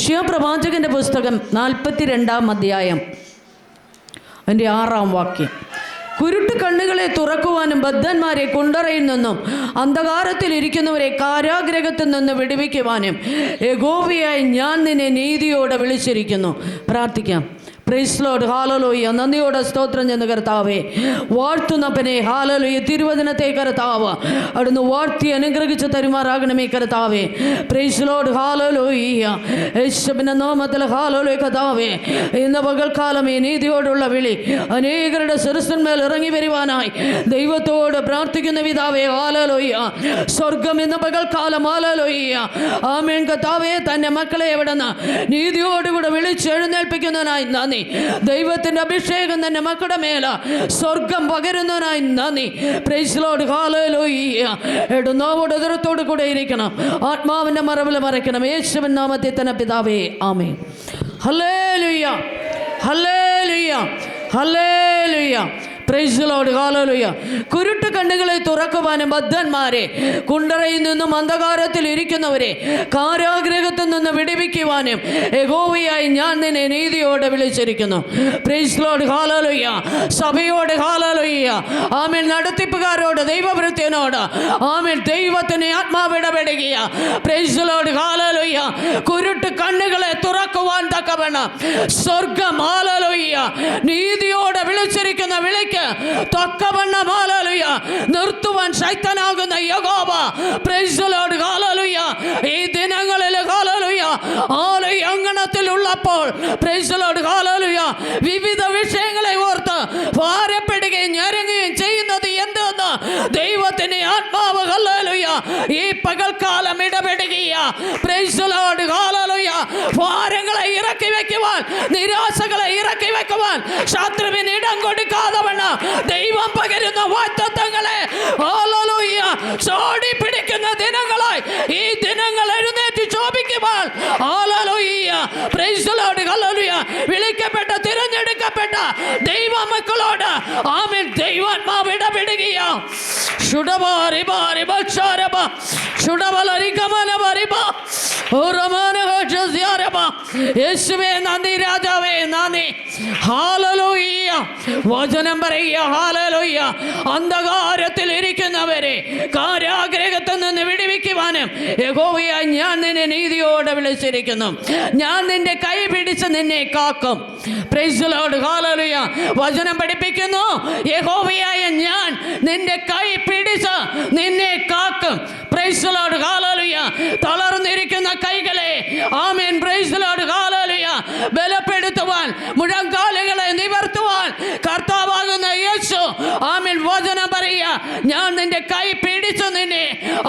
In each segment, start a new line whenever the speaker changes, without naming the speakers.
യെശയ്യാ പ്രവാചകൻ്റെ പുസ്തകം 42-ാം അധ്യായം അതിൻ്റെ 6-ാം വാക്യം. കുരുട്ട് കണ്ണുകളെ തുറക്കുവാനും ബദ്ധന്മാരെ കുണ്ടറയിൽ നിന്നും അന്ധകാരത്തിൽ ഇരിക്കുന്നവരെ കാരാഗ്രഹത്തിൽ നിന്ന് വിടുവിക്കുവാനും യഹോവയായി ഞാൻ നിന്നെ നീതിയോടെ വിളിച്ചിരിക്കുന്നു. പ്രാർത്ഥിക്കാം. Praise Lord. ഹല്ലേലൂയ. നന്ദിയോടെ സ്തോത്രം ചെയ്യുന്ന കർത്താവേ, വാഴ്ത്തുന്നപ്പനെ. ഹല്ലേലൂയ. തിരുവചനത്തെ കർത്താവ് അവിടുന്ന് വാഴ്ത്തി അനുഗ്രഹിച്ച് തരുമാറാകണമേ കർത്താവേ. Praise Lord. ഹല്ലേലൂയ. യേശുവിന്റെ നാമത്തിൽ ഹല്ലേലൂയ കർത്താവേ. ഇന്ന് പകൽക്കാലം ഈ നീതിയോടുള്ള വിളി അനേകരുടെ ശിരസിന്മേൽ ഇറങ്ങി വരുവാനായി ദൈവത്തോട് പ്രാർത്ഥിക്കുന്ന പിതാവേ. ഹല്ലേലൂയ. സ്വർഗം ഇന്ന് പകൽക്കാലം ഹല്ലേലൂയ ആമേൻ കർത്താവേ തന്റെ മക്കളെ എവിടുന്ന് നീതിയോടുകൂടെ വിളിച്ചെഴുന്നേൽപ്പിക്കുന്നതിനായി നന്ദി. ദൈവത്തിന്റെ അഭിഷേകം തന്നെ മക്കളുടെ മേല സ്വർഗം പകരുന്നതിനായി നന്ദി. Praise Lord. ഹല്ലേലൂയ. എടുന്നോട് എതിർത്തോട് കൂടെ ഇരിക്കണം. ആത്മാവിന്റെ മറവിൽ മറയ്ക്കണം. യേശുവിൻ നാമത്തിൽ തന്നെ പിതാവേ. ആമേൻ. ഹല്ലേലൂയ. ഹല്ലേലൂയ. ഹല്ലേലൂയ. Praise Lord. ഹല്ലേലൂയ. കുരുട്ട് കണ്ണുകളെ തുറക്കുവാനും ബദ്ധന്മാരെ കുണ്ടറയിൽ നിന്നും അന്ധകാരത്തിൽ ഇരിക്കുന്നവരെ കാരാഗ്രഹത്തിൽ നിന്ന് വിടുവിക്കുവാനും യഹോവയായി ഞാൻ നിന്നെ നീതിയോടെ വിളിച്ചിരിക്കുന്നു. Praise Lord. ഹല്ലേലൂയ. സഭയോട് ഹല്ലേലൂയ ആമേൻ. നടത്തിപ്പുകാരോട് ദൈവഭൃത്യനോട് ആമേൻ ദൈവത്തിന് ആത്മാവിടപെടുകയ. Praise Lord. ഹല്ലേലൂയ. കുരുട്ട് കണ്ണുകളെ തുറക്കുവാൻ തക്കവണ്ണം സ്വർഗം ഹല്ലേലൂയ നീതിയോടെ വിളിച്ചിരിക്കുന്ന വിളിക്ക് തക്കവണ്ണം ഹല്ലേലൂയ നിർത്തുവാൻ ശക്തനാകുന്ന യഹോവ. Praise Lord. ഹല്ലേലൂയ. ഈ ദിനങ്ങളിൽ ഹല്ലേലൂയ ആലയ അങ്കണത്തിൽ ഉള്ളപ്പോൾ പ്രൈസ് ലോർഡ് ഹല്ലേലൂയ വിവിധ വിഷയങ്ങളെ ഓർത്ത് ഭാരപ്പെടുകയും ഞെരുങ്ങുകയും ചെയ്യുന്നത് എന്തെന്ന് ദൈവത്തിന്റെ ആത്മാവ് ഹല്ലേലൂയ ഈ പകൽക്കാലം ഇടപെടുകയ. Praise Lord. ഹല്ലേലൂയ. ഭാരങ്ങളെ ഇറക്കി വെക്കുവാൻ, നിരാശകളെ ഇറക്കി വെക്കുവാൻ ശത്രുവിന് ഇടം കൊടുക്കാതെ വണ്ണം ദൈവം പകരുന്ന വാഗ്ദത്തങ്ങളെ ഹല്ലേലൂയ ചോടി പിടിക്കുന്ന ദിനങ്ങളായി ഈ ദിനങ്ങൾ എഴുന്നേറ്റ് ശോഭിക്കുവാൻ ഹല്ലേലൂയ. Praise Lord. ഹല്ലേലൂയ. വിളിക്കപ്പെട്ട തിരഞ്ഞെടുക്കപ്പെട്ട ദൈവ മക്കളോട് ആമേൻ ദൈവാത്മാവ് ഇടപെടുകയ. യേശുവേ നന്ദി. രാജാവേ നന്ദി. ഹല്ലേലൂയ. വചനം പറയുക. ഹല്ലേലൂയ. അന്ധകാരത്തിൽ ഇരിക്കുന്നവരെ കാരാഗ്രഹത്തിൽ നിന്ന് വിടുവിക്കുവാനും യഹോവയായി ഞാൻ നിന്നെ നീതിയോടെ വിളിച്ചിരിക്കുന്നു. ഞാൻ നിന്റെ കൈ പിടിച്ച് നിന്നെ കാക്കും. Praise Lord. ഹല്ലേലൂയ. വചനം പഠിപ്പിക്കുന്നു യഹോവയായ ഞാൻ നിന്റെ കൈ പിടിച്ച് നിന്നെ കാക്കും. Praise Lord. ഹല്ലേലൂയ. തളർന്നിരിക്കുന്ന കൈകളെ ആമേൻ പ്രൈസ് ലോർഡ് ഹല്ലേലൂയ ബലപ്പെടുത്തുവാൻ, മുഴങ്കാലുകളെ നിവർത്തുവാൻ കർത്താവാകുന്ന യേശു ആമേൻ വചനം പറയുക. ഞാൻ നിന്റെ കൈ പിടിച്ചു നിന്നെ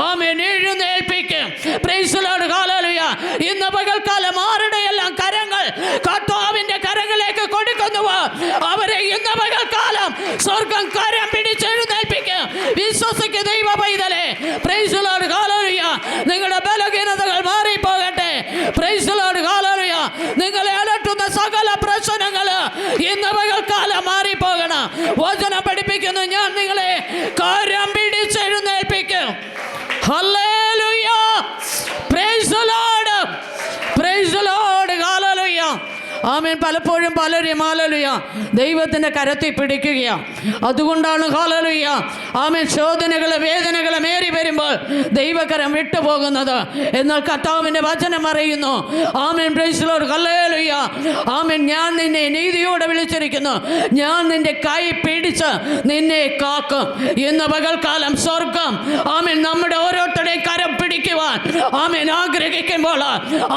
ആമേൻ എഴുന്നേൽപ്പിക്കും. പ്രൈസ് ലോർഡ് ഹല്ലേലൂയ. ഇന്ന് പകൽക്കാലം ആരുടെയെല്ലാം കരങ്ങൾ കർത്താവിന്റെ കരങ്ങളിലേക്ക് കൊടുക്കുന്നുവോ അവരെ ഇന്ന് പകൽക്കാലം സ്വർഗം കരം പിടിച്ചെഴുന്നേൽപ്പിക്കും. വിശ്വസിക്കുക ദൈവ പൈതലേ. പ്രൈസ് ലോർഡ് ഹല്ലേലൂയ. നിങ്ങളുടെ ബലഹീനതകൾ മാറിപ്പോകട്ടെ. പ്രൈസ് ലോർഡ് ഹല്ലേലൂയ. നിങ്ങളെ അലട്ടുന്ന സകല പ്രശ്നങ്ങൾ ഇന്ന് പകൽക്കാലം മാറിപ്പോകണം. വചനം പഠിപ്പിക്കുന്നു ഞാൻ നിങ്ങളെ കരം പിടിച്ചെഴുന്നേൽപ്പിക്കും. ഹല്ലേലൂയ. Praise Lord. Praise Lord. ഹല്ലേലൂയ. ആമേൻ. പലപ്പോഴും പലരും ഹല്ലേലൂയ ദൈവത്തിൻ്റെ കരത്തിൽ പിടിക്കുകയാണ്. അതുകൊണ്ടാണ് ഹല്ലേലൂയ ആമേൻ ശോധനകൾ വേദനകൾ മേറി വരുമ്പോൾ ദൈവകരം വിട്ടുപോകുന്നത്. എന്നാൽ കർത്താവിൻ്റെ വചനം അറിയുന്നു ആമേൻ പ്രൈസ് ലോർഡ് ഹല്ലേലൂയ ആമേൻ ഞാൻ നിന്നെ നീതിയോടെ വിളിച്ചിരിക്കുന്നു. ഞാൻ നിന്റെ കൈ പിടിച്ച് നിന്നെ കാക്കും. ഇന്ന് പകൽക്കാലം സ്വർഗം ആമേൻ നമ്മുടെ ഓരോരുത്തരുടെയും കരം പിടിക്കുവാൻ ആമേൻ ആഗ്രഹിക്കുമ്പോൾ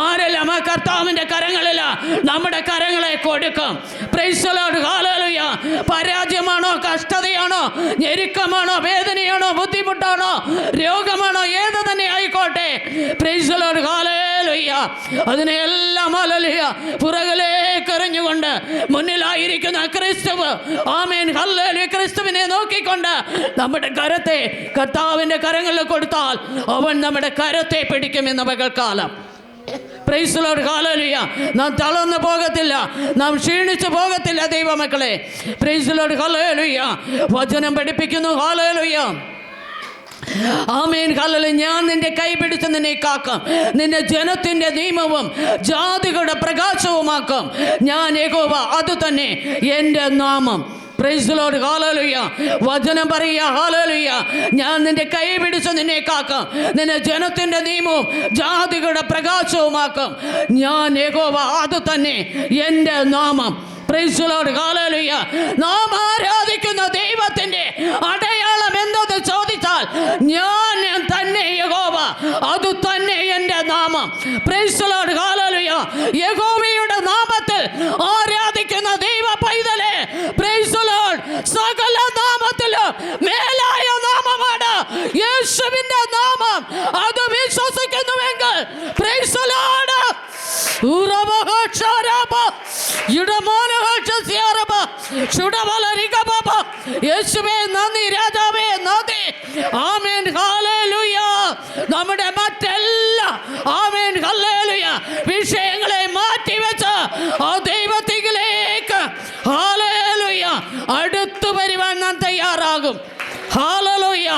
ആരെല്ലാം ആ കർത്താവിൻ്റെ കരങ്ങളില്ല നമ്മുടെ കരങ്ങളെ കൊടുക്കും. പ്രൈസ് ലോർഡ് ഹല്ലേലൂയ. പരാജയമാണോ, കഷ്ടതയാണോ, ഞെരുക്കമാണോ, വേദനയാണോ, ബുദ്ധിമുട്ടാണോ, രോഗമാണോ, ഏത് തന്നെ ആയിക്കോട്ടെ പ്രൈസ് ലോർഡ് ഹല്ലേലൂയ അതിനെല്ലാം ഹല്ലേലൂയ പുറകിലേക്ക് എറിഞ്ഞുകൊണ്ട് മുന്നിലായിരിക്കുന്ന ക്രിസ്തു ആമേൻ ഹല്ലേലൂയ ക്രിസ്തുവിനെ നോക്കിക്കൊണ്ട് നമ്മുടെ കരത്തെ കർത്താവിൻ്റെ കരങ്ങളിൽ കൊടുത്താൽ അവൻ നമ്മുടെ കരത്തെ പിടിക്കുമെന്ന പകൽക്കാലം. പ്രൈസ് ലോർഡ് ഹല്ലേലൂയ. നാം തളർന്നു പോകത്തില്ല, നാം ക്ഷീണിച്ചു പോകത്തില്ല ദൈവമക്കളെ. പ്രൈസ് ലോർഡ് ഹല്ലേലൂയ. വചനം പഠിപ്പിക്കുന്നു ഹല്ലേലൂയ ആമേൻ ഹല്ലേലൂയ. ഞാൻ നിന്റെ കൈ പിടിച്ച് നിന്നെ കാക്കും, നിന്റെ ജനത്തിന്റെ നിയമവും ജാതികളുടെ പ്രകാശവുമാക്കും. ഞാൻ യഹോവ, അത് തന്നെ എൻ്റെ നാമം. Price the Lord. ഹല്ലേലൂയ. വചനം പറയുക, ഹല്ലേലൂയ. ഞാൻ നിന്റെ കൈ പിടിച്ച് നിന്നെ കാക്കും, നിന്റെ ജനത്തിന്റെ നിയമവും ജാതികളുടെ പ്രകാശവുമാക്കും. ഞാൻ യഹോവ, അത് തന്നെ എൻ്റെ നാമം. Price the Lord. ഹല്ലേലൂയ. നാം ആരാധിക്കുന്ന ദൈവത്തിന്റെ അടയാളം എന്തെന്ന് ചോദിച്ചാൽ, ഞാൻ തന്നെ യഹോവ, അത് തന്നെ എൻ്റെ നാമം. Price the Lord. ഹല്ലേലൂയ. യഹോവയുടെ നാമത്തിൽ ആരാധിക്കുന്ന ദൈവ പൈതലേ, പ്രൈസ് ദി ലോർഡ്, സകല നാമത്തിലും മേലായ നാമമാണ് യേശുവിന്റെ നാമം. അത് വിശ്വസിക്കുന്നുവെങ്കിൽ പ്രൈസ് ദി ലോർഡ്. യേശുവേ നന്ദി, രാജാവേ നന്ദി. Amen hallelujah. നമ്മുടെ മറ്റെല്ലാ ആമേൻ ഹല്ലേലൂയ വിഷയങ്ങളെ മാറ്റിവെച്ച് ആ ദൈവത്തിലേക്ക് ഹല്ലേലൂയ അടുത്തു വരുവാൻ നാം തയ്യാറാകും. ഹല്ലേലൂയ.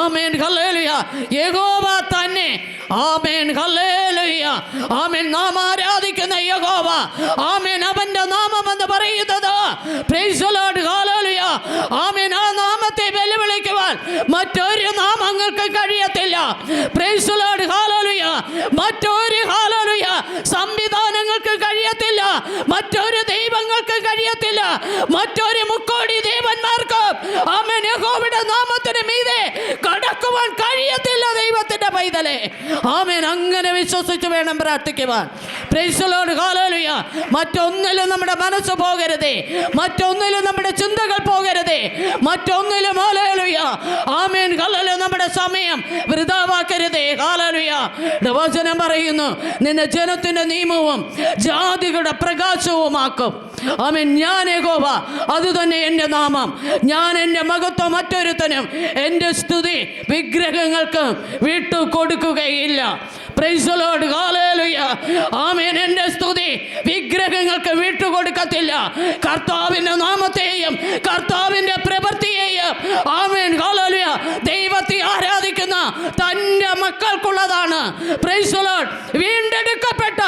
ആമേൻ ഹല്ലേലൂയ. യഹോവ തന്നെ. ആമേൻ ഹല്ലേലൂയ. ആമേൻ. നാം ആരാധിക്കുന്ന യഹോവ, ആമേൻ, അവന്റെ നാമം എന്ന് പറയുന്നത് പ്രൈസ് ദി ലോർഡ്. ഹല്ലേലൂയ. ആമേൻ. ആ നാമത്തെ വെല്ലുവിളിക്കുവാൻ മറ്റൊരു നാമങ്ങൾക്ക് കഴിയത്തില്ല. Praise the Lord. ഹല്ലേലൂയ. മറ്റൊരു ഹല്ലേലൂയ സംവിധാനങ്ങൾക്ക് കഴിയത്തില്ല, മറ്റൊരു ദൈവങ്ങൾക്ക് കഴിയത്തില്ല, മറ്റൊരു മുക്കോടി ദേവന്മാർക്ക് ആമേൻ യഹോവയുടെ നാമത്തിന് മീതെ കടക്കുവാൻ കഴിയത്തില്ല ദൈവത്തിന്റെ പൈതലേ. ആമേൻ. അങ്ങനെ വിശ്വസിച്ച് വേണം പ്രാർത്ഥിക്കുവാൻ. Price the Lord. ഹല്ലേലൂയ. മറ്റൊന്നിലും നമ്മുടെ മനസ്സ് പോകരുതേ, മറ്റൊന്നിലും നമ്മുടെ ചിന്തകൾ പോകരുതേ, മറ്റൊന്നിലും ഹല്ലേലൂയ ആമേൻ ഹല്ലേലൂയ നമ്മുടെ സമയം വൃഥാവാക്കരുതേ. ഹല്ലേലൂയ. വചനം പറയുന്നു, നിന്റെ ജനത്തിന്റെ നിയമവും ജാതികളുടെ പ്രകാശവുമാക്കും. ആമേൻ. ഞാൻ യഹോവ, അത് തന്നെ എൻ്റെ നാമം. ഞാൻ എൻ്റെ മഹത്വം മറ്റൊരുത്തനും എൻ്റെ സ്തുതി വിഗ്രഹങ്ങൾക്ക് വിട്ടു കൊടുക്കുകയില്ല. Praise the Lord. ഹല്ലേലൂയ. ആമേൻ. എൻ്റെ സ്തുതി വിഗ്രഹങ്ങൾക്ക് വിട്ടുകൊടുക്കത്തില്ല. കർത്താവിൻ്റെ നാമത്തെയും കർത്താവിൻ്റെ പ്രവൃത്തിയെയും ആമേൻ ഹല്ലേലൂയ ദൈവത്തെ ആരാധിക്കുന്ന തൻ്റെ മക്കൾക്കുള്ളതാണ്. Praise the Lord. വീണ്ടെടുക്കപ്പെട്ട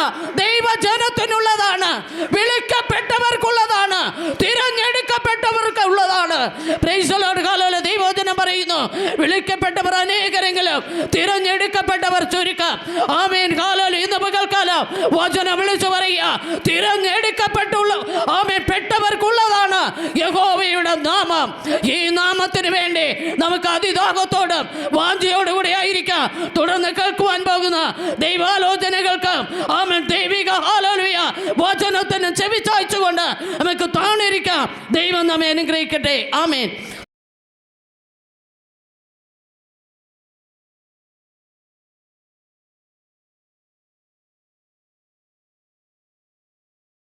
ദൈവജനത്തിനുള്ളതാണ്, വിളിക്കപ്പെട്ടവർക്കുള്ളതാണ്, തിരഞ്ഞെടുക്കപ്പെട്ടവർക്കുള്ളതാണ്. Praise the Lord. ഹല്ലേലൂയ. ദൈവവചനം പറയുന്നു, വിളിക്കപ്പെട്ടവർ അനേകരെങ്കിലും തിരഞ്ഞെടുക്കപ്പെട്ടവർ ചുരുക്കം. ആമേൻ ഹല്ലേലൂയ. ഇന്ന് പകൽക്കാലം വചനം വിളിച്ചു പറയുക, തിരഞ്ഞെടുക്കപ്പെട്ടുള്ള ആമേൻ പെട്ടവർക്കുള്ളതാണ് യഹോവയുടെ നാമം. ഈ നാമത്തിന് വേണ്ടി നമുക്ക് അതിദാഹത്തോടും വാഞ്ചയോടുകൂടി ആയിരിക്കാം. തുടർന്ന് കേൾക്കുവാൻ പോകുന്ന ദൈവാലോചനകൾക്ക് ആമേൻ ദൈവിക ഹല്ലേലൂയ വചനത്തിന് ചെവിച്ചായ്ച്ചുകൊണ്ട് നമുക്ക് താണിരിക്കാം. ദൈവം നമ്മെ അനുഗ്രഹിക്കട്ടെ. ആമേൻ.